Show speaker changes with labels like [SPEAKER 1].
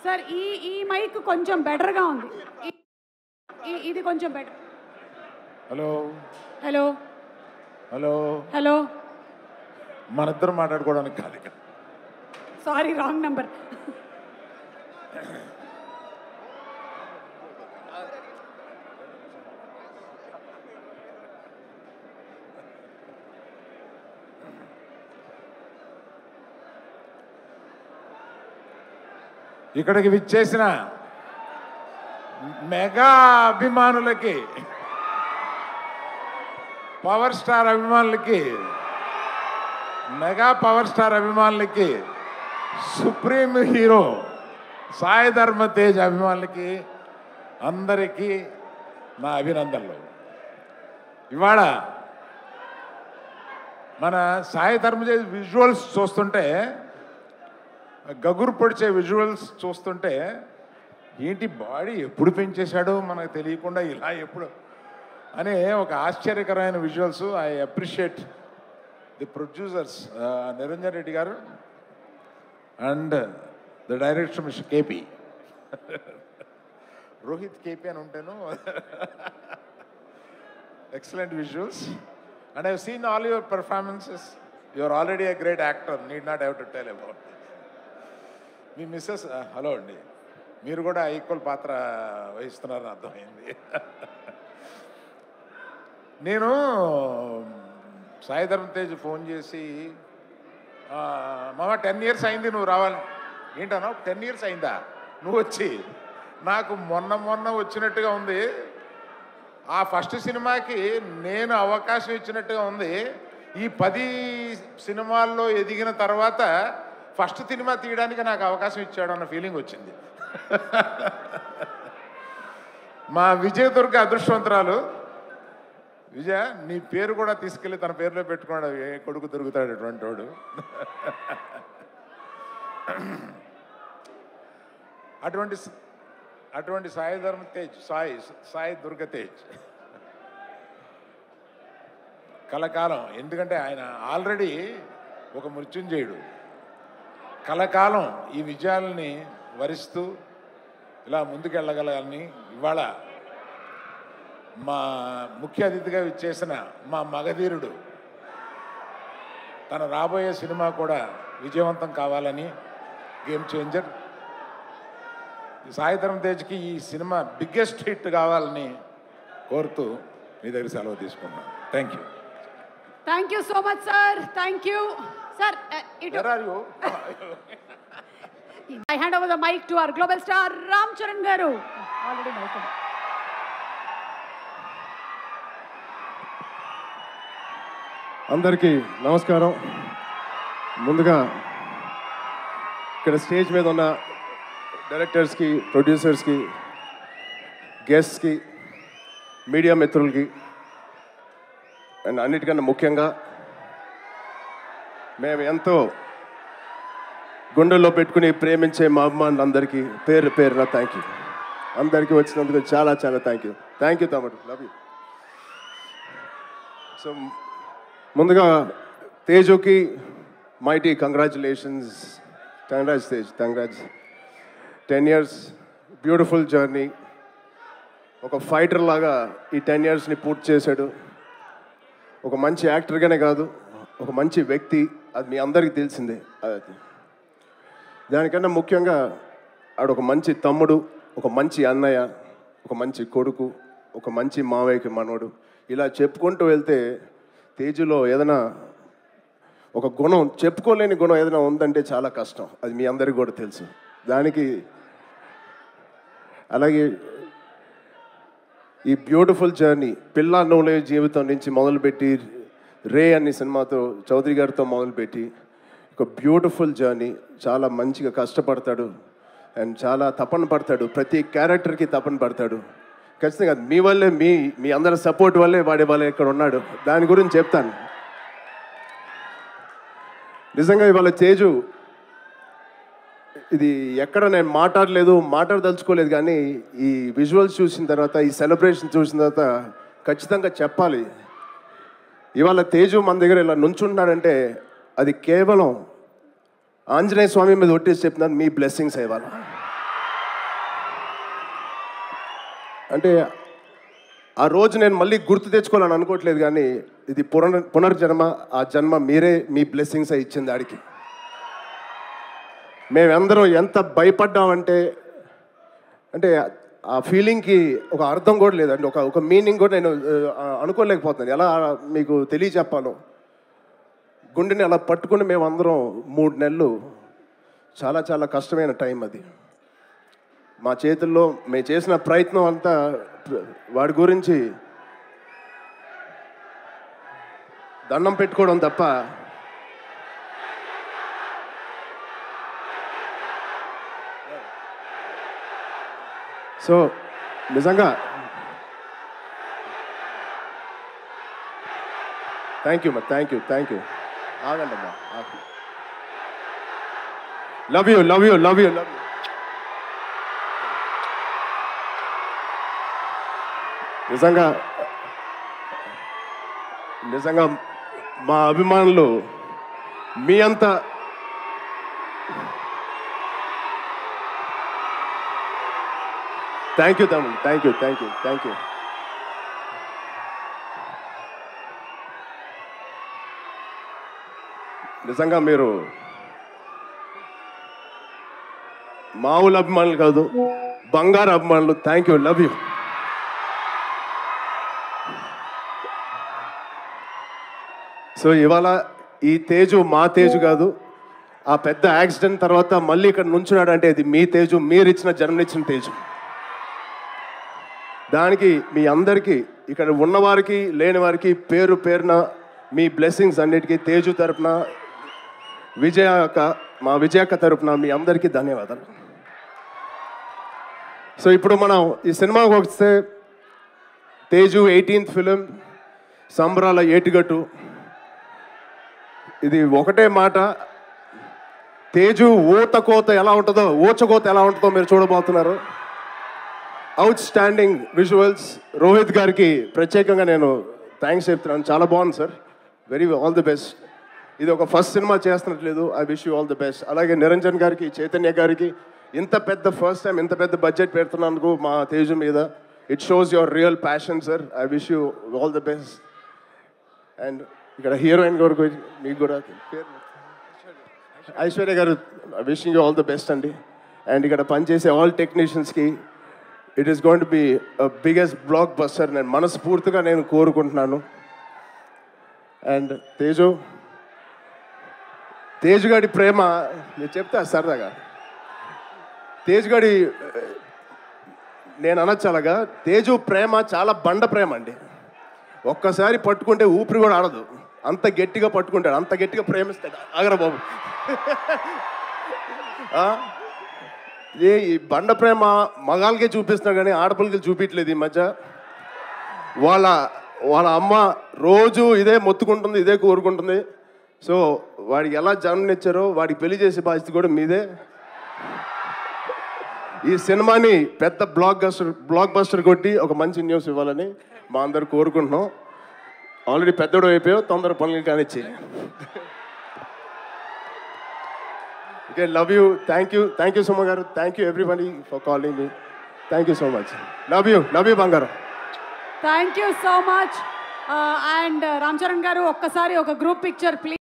[SPEAKER 1] Sir ఈ mic కొంచెం బెటర్గా ఉంది. ఇది కొంచెం better.
[SPEAKER 2] Hello
[SPEAKER 1] hello
[SPEAKER 2] hello
[SPEAKER 1] hello
[SPEAKER 2] మన ఇద్దరు మాట్లాడుకోవడానికి కాదు ఇక్కడ.
[SPEAKER 1] Sorry, wrong number.
[SPEAKER 2] ఇక్కడికి విచ్చేసిన మెగా అభిమానులకి, పవర్ స్టార్ అభిమానులకి, మెగా పవర్ స్టార్ అభిమానులకి, సుప్రీం హీరో సాయి ధర్మ తేజ్ అభిమానులకి అందరికీ నా అభినందనలు. ఇవాళ మన సాయి ధర్మ తేజ్ విజువల్స్ చూస్తుంటే, గగురు పొడిచే విజువల్స్ చూస్తుంటే ఏంటి బాడీ ఎప్పుడు పెంచేశాడో మనకు తెలియకుండా ఇలా ఎప్పుడు అనే ఒక ఆశ్చర్యకరమైన visuals. I appreciate the producers Niranjan Reddy గారు and the director mister KP, Rohit KP అని ఉంటాను. Excellent visuals and I seen all your performances. You are already a great actor, need not have to tell about. మీ Mrs hello అండి, మీరు కూడా equal పాత్ర వహిస్తున్నారని అర్థమైంది. నేను సాయి ధర్మ తేజ్ ఫోన్ చేసి, మామ 10 years అయింది నువ్వు రావాలి. ఏంటన్నా 10 years అయిందా నువ్వు వచ్చి? నాకు మొన్న వచ్చినట్టుగా ఉంది. ఆ ఫస్ట్ సినిమాకి నేను అవకాశం ఇచ్చినట్టుగా ఉంది. ఈ 10 సినిమాల్లో ఎదిగిన తర్వాత ఫస్ట్ సినిమా తీయడానికి నాకు అవకాశం ఇచ్చాడు అన్న ఫీలింగ్ వచ్చింది. మా విజయదుర్గ అదృష్టవంతురాలు. విజయ, నీ పేరు కూడా తీసుకెళ్ళి తన పేరులో పెట్టుకున్నాడు. ఏ కొడుకు దొరుకుతాడు అటువంటి వాడు. అటువంటి సాయి ధర్మ తేజ్, సాయి దుర్గ తేజ్ కలకాలం. ఎందుకంటే ఆయన ఆల్రెడీ ఒక మృత్యుంజయుడు. కలకాలం ఈ విజయాలని వరిస్తూ ఇలా ముందుకెళ్ళగలని ఇవాళ మా ముఖ్య అతిథిగా విచ్చేసిన మా మగధీరుడు తన రాబోయే సినిమా కూడా విజయవంతం కావాలని, గేమ్ చేంజర్ సాయి ధర్మ తేజ్కి ఈ సినిమా బిగ్గెస్ట్ హిట్ కావాలని కోరుతూ మీ దగ్గర సెలవు తీసుకున్నాను. Thank you.
[SPEAKER 1] Thank you so much sir. Thank you sir. I hand over the mic to our global star Ram Charan garu. Already mic.
[SPEAKER 3] అందరికీ నమస్కారం. ముందుగా ఇక్కడ స్టేజ్ మీద ఉన్న డైరెక్టర్స్కి, ప్రొడ్యూసర్స్కి, గెస్ట్స్కి, మీడియా మిత్రులకి అండ్ అన్నిటికన్నా ముఖ్యంగా మేము ఎంతో గుండెల్లో పెట్టుకుని ప్రేమించే మా అభిమానులందరికీ పేరు పేరున థ్యాంక్ యూ. అందరికీ వచ్చినందుకు చాలా చాలా థ్యాంక్ యూ తమ్ముడు, లవ్ యూ. సో ముందుగా తేజుకి mighty congratulations. Tej, congrats. 10 years beautiful journey. ఒక ఫైటర్ లాగా ఈ 10 yearsని పూర్తి చేశాడు. ఒక మంచి యాక్టర్గానే కాదు, ఒక మంచి వ్యక్తి. అది మీ అందరికీ తెలిసిందే. దానికన్నా ముఖ్యంగా ఆడు ఒక మంచి తమ్ముడు, ఒక మంచి అన్నయ్య, ఒక మంచి కొడుకు, ఒక మంచి మావయ్యకి మనవడు. ఇలా చెప్పుకుంటూ వెళ్తే తేజులో ఏదైనా ఒక గుణం, చెప్పుకోలేని గుణం ఏదైనా ఉందంటే చాలా కష్టం. అది మీ అందరికీ కూడా తెలుసు. దానికి అలాగే ఈ బ్యూటిఫుల్ జర్నీ పిల్ల నువ్వులే జీవితం నుంచి మొదలుపెట్టి రే అనే సినిమాతో చౌదరి గారితో మొదలుపెట్టి ఒక బ్యూటిఫుల్ జర్నీ. చాలా మంచిగా కష్టపడతాడు అండ్ చాలా తపన పడతాడు. ప్రతి క్యారెక్టర్కి తపన పడతాడు. ఖచ్చితంగా మీ వల్లే, మీ అందరి సపోర్ట్ వల్లే వాడి వల్ల ఇక్కడ ఉన్నాడు. దాని గురించి చెప్తాను. నిజంగా ఇవాళ తేజు ఇది ఎక్కడ నేను మాట్లాడదలుచుకోలేదు, కానీ ఈ విజువల్స్ చూసిన తర్వాత, ఈ సెలబ్రేషన్ చూసిన తర్వాత ఖచ్చితంగా చెప్పాలి. ఇవాళ తేజు మన దగ్గర ఇలా నుంచుంటున్నాడంటే అది కేవలం ఆంజనేయ స్వామి మీద ఒట్టేసి చెప్తున్నాను, మీ బ్లెస్సింగ్స్ ఇవాళ. అంటే ఆ రోజు నేను మళ్ళీ గుర్తు తెచ్చుకోవాలని అనుకోవట్లేదు, కానీ ఇది పునర్జన్మ. ఆ జన్మ మీరే మీ బ్లెస్సింగ్స్ ఇచ్చింది ఆడికి. మేమందరం ఎంత భయపడ్డామంటే అంటే ఆ ఫీలింగ్కి ఒక అర్థం కూడా లేదండి, ఒక మీనింగ్ కూడా నేను అనుకోలేకపోతున్నాను. ఎలా మీకు తెలియచెప్పాలో. గుండెని అలా పట్టుకుని మేమందరం 3 నెలలు చాలా చాలా కష్టమైన టైం అది. మా చేతుల్లో మేము చేసిన ప్రయత్నం అంతా వాడి గురించి దండం పెట్టుకోవడం తప్ప సో నిజంగా థ్యాంక్ యూ మా థ్యాంక్ యూ ఆగండి అమ్మా. Love you. నిజంగా మా అభిమానులు మీ అంత థ్యాంక్ యూ తమ్ముడు. Thank you. నిజంగా మీరు మామూలు అభిమానులు కాదు, బంగారు అభిమానులు. Thank you. Love you. So ఇవాళ ఈ తేజు మా తేజు కాదు. ఆ పెద్ద యాక్సిడెంట్ తర్వాత మళ్ళీ ఇక్కడ నుంచున్నాడు అంటే ఇది మీ తేజు, మీరు ఇచ్చిన జన్మనిచ్చిన తేజు. దానికి మీ అందరికీ, ఇక్కడ ఉన్నవారికి లేని వారికి పేరు పేరున మీ బ్లెస్సింగ్స్ అన్నిటికీ తేజు తరపున, మా విజయక్క తరపున మీ అందరికీ ధన్యవాదాలు. సో ఇప్పుడు మనం ఈ సినిమాకి వస్తే తేజు 18th ఫిలిం, సంబరాల ఏటిగట్టు. ఇది ఒకటే మాట, తేజు ఊచకోత ఎలా ఉంటుందో మీరు చూడబోతున్నారు. Out standing visuals. రోహిత్ గారికి ప్రత్యేకంగా నేను థ్యాంక్స్ చెప్తున్నాను. చాలా బాగుంది సార్. All the best. ఇది ఒక ఫస్ట్ సినిమా చేస్తున్నట్లేదు. I wish you all the best. అలాగే నిరంజన్ గారికి, చైతన్య గారికి ఇంత పెద్ద ఫస్ట్ టైం ఇంత పెద్ద బడ్జెట్ పెడుతున్నందుకు మా తేజు మీద. It shows your real passion sir. I wish you all the best. And ఇక్కడ హీరోయిన్ గారు మీకు కూడా ఐశ్వర్య గారు, wishing you all the best అండి. అండ్ ఇక్కడ పనిచేసే ఆల్ టెక్నీషియన్స్కి it is going to be biggest blockbuster నేను మనస్ఫూర్తిగా కోరుకుంటున్నాను. అండ్ తేజు గారి ప్రేమ నేను చెప్తా సరదాగా. తేజు గారి నేను అనొచ్చు అలాగా, తేజు ప్రేమ చాలా బండ ప్రేమ అండి. ఒక్కసారి పట్టుకుంటే ఊపిరి కూడా ఆడదు, అంత గట్టిగా పట్టుకుంటాడు, అంత గట్టిగా ప్రేమిస్తాడు. ఆగరా బాబు. ఈ బండ ప్రేమ మగాళ్ళకే చూపిస్తున్నాడు కానీ ఆడపిల్లకి చూపించలేదు ఈ మధ్య. వాళ్ళ అమ్మ రోజు ఇదే మొత్తుకుంటుంది, ఇదే కోరుకుంటుంది. సో వాడికి ఎలా జన్మనిచ్చారో వాడికి పెళ్లి చేసే బాధ్యత కూడా మీదే. ఈ సినిమాని పెద్ద బ్లాక్ బస్టర్ కొట్టి ఒక మంచి న్యూస్ ఇవ్వాలని మా అందరు కోరుకుంటున్నాం. ఆల్రెడీ పెద్దోడు అయిపోయావు, తొందర పనులు కానిచ్చి. Okay, love you. Thank you Suma గారు. Thank you everybody for calling me. Thank you so much. Love you బంగారం.
[SPEAKER 1] Thank you so much. And Ram Charan గారు ఒక్కసారి ఒక గ్రూప్ పిక్చర్ ప్లీజ్.